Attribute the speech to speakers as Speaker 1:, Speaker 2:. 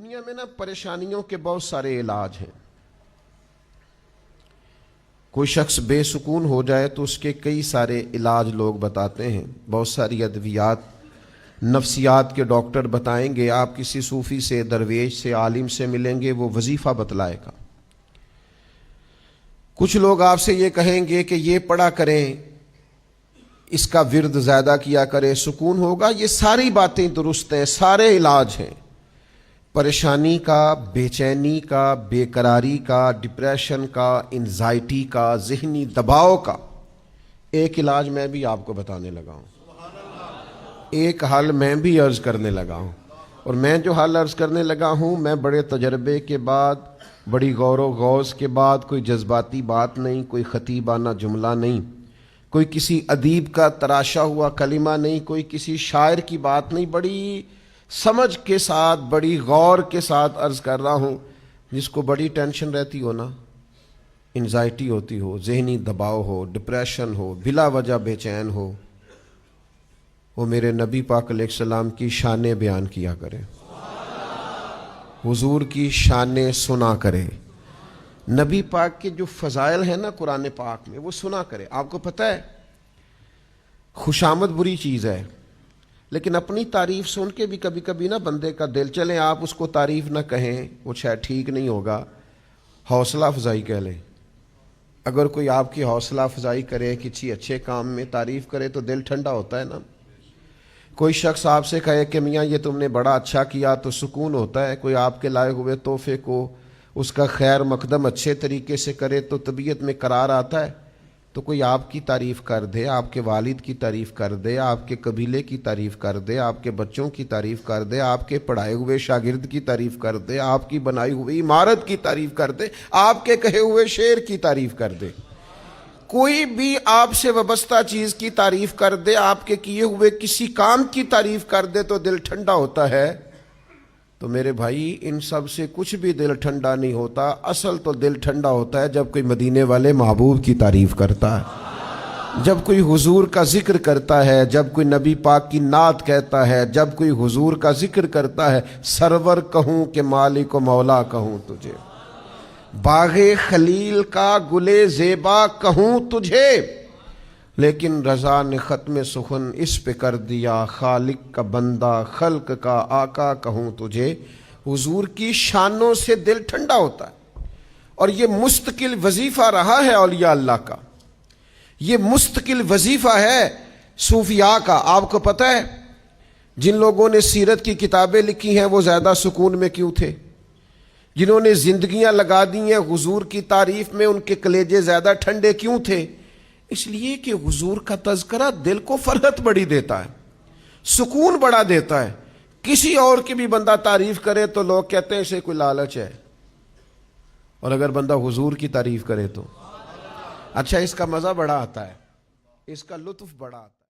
Speaker 1: دنیا میں نا پریشانیوں کے بہت سارے علاج ہیں. کوئی شخص بے سکون ہو جائے تو اس کے کئی سارے علاج لوگ بتاتے ہیں. بہت ساری ادویات نفسیات کے ڈاکٹر بتائیں گے. آپ کسی صوفی سے، درویش سے، عالم سے ملیں گے، وہ وظیفہ بتلائے گا. کچھ لوگ آپ سے یہ کہیں گے کہ یہ پڑھا کریں، اس کا ورد زیادہ کیا کرے، سکون ہوگا. یہ ساری باتیں درست ہیں، سارے علاج ہیں. پریشانی کا، بے چینی کا، بے قراری کا، ڈپریشن کا، انزائٹی کا، ذہنی دباؤ کا ایک علاج میں بھی آپ کو بتانے لگا ہوں. ایک حل میں بھی عرض کرنے لگا ہوں. اور میں جو حل عرض کرنے لگا ہوں، میں بڑے تجربے کے بعد، بڑی غور و غوض کے بعد، کوئی جذباتی بات نہیں، کوئی خطیبانہ جملہ نہیں، کوئی کسی ادیب کا تراشا ہوا کلمہ نہیں، کوئی کسی شاعر کی بات نہیں، بڑی سمجھ کے ساتھ، بڑی غور کے ساتھ عرض کر رہا ہوں. جس کو بڑی ٹینشن رہتی ہو نا، انزائٹی ہوتی ہو، ذہنی دباؤ ہو، ڈپریشن ہو، بلا وجہ بے چین ہو، وہ میرے نبی پاک علیہ السلام کی شانیں بیان کیا کرے، حضور کی شانیں سنا کرے. نبی پاک کے جو فضائل ہیں نا قرآن پاک میں، وہ سنا کرے. آپ کو پتہ ہے خوشامد بری چیز ہے، لیکن اپنی تعریف سن کے بھی کبھی کبھی نا بندے کا دل چلے. آپ اس کو تعریف نہ کہیں، وہ شاید ٹھیک نہیں ہوگا، حوصلہ افزائی کہہ لیں. اگر کوئی آپ کی حوصلہ افزائی کرے، کسی اچھے کام میں تعریف کرے تو دل ٹھنڈا ہوتا ہے نا. کوئی شخص آپ سے کہے کہ میاں یہ تم نے بڑا اچھا کیا تو سکون ہوتا ہے. کوئی آپ کے لائے ہوئے تحفے کو، اس کا خیر مقدم اچھے طریقے سے کرے تو طبیعت میں قرار آتا ہے. تو کوئی آپ کی تعریف کر دے، آپ کے والد کی تعریف کر دے، آپ کے قبیلے کی تعریف کر دے، آپ کے بچوں کی تعریف کر دے، آپ کے پڑھائے ہوئے شاگرد کی تعریف کر دے، آپ کی بنائی ہوئی عمارت کی تعریف کر دے، آپ کے کہے ہوئے شعر کی تعریف کر دے، کوئی بھی آپ سے وابستہ چیز کی تعریف کر دے، آپ کے کیے ہوئے کسی کام کی تعریف کر دے تو دل ٹھنڈا ہوتا ہے. تو میرے بھائی، ان سب سے کچھ بھی دل ٹھنڈا نہیں ہوتا. اصل تو دل ٹھنڈا ہوتا ہے جب کوئی مدینے والے محبوب کی تعریف کرتا ہے، جب کوئی حضور کا ذکر کرتا ہے، جب کوئی نبی پاک کی نعت کہتا ہے، جب کوئی حضور کا ذکر کرتا ہے. سرور کہوں کہ مالک و مولا کہوں تجھے، باغ خلیل کا گلے زیبا کہوں تجھے، لیکن رضا نے ختم سخن اس پہ کر دیا، خالق کا بندہ خلق کا آقا کہوں تجھے. حضور کی شانوں سے دل ٹھنڈا ہوتا ہے. اور یہ مستقل وظیفہ رہا ہے اولیاء اللہ کا، یہ مستقل وظیفہ ہے صوفیاء کا. آپ کو پتہ ہے جن لوگوں نے سیرت کی کتابیں لکھی ہیں وہ زیادہ سکون میں کیوں تھے؟ جنہوں نے زندگیاں لگا دی ہیں حضور کی تعریف میں، ان کے کلیجے زیادہ ٹھنڈے کیوں تھے؟ اس لیے کہ حضور کا تذکرہ دل کو فرحت بڑی دیتا ہے، سکون بڑا دیتا ہے. کسی اور کی بھی بندہ تعریف کرے تو لوگ کہتے ہیں اسے کوئی لالچ ہے، اور اگر بندہ حضور کی تعریف کرے تو اچھا، اس کا مزہ بڑا آتا ہے، اس کا لطف بڑا آتا ہے.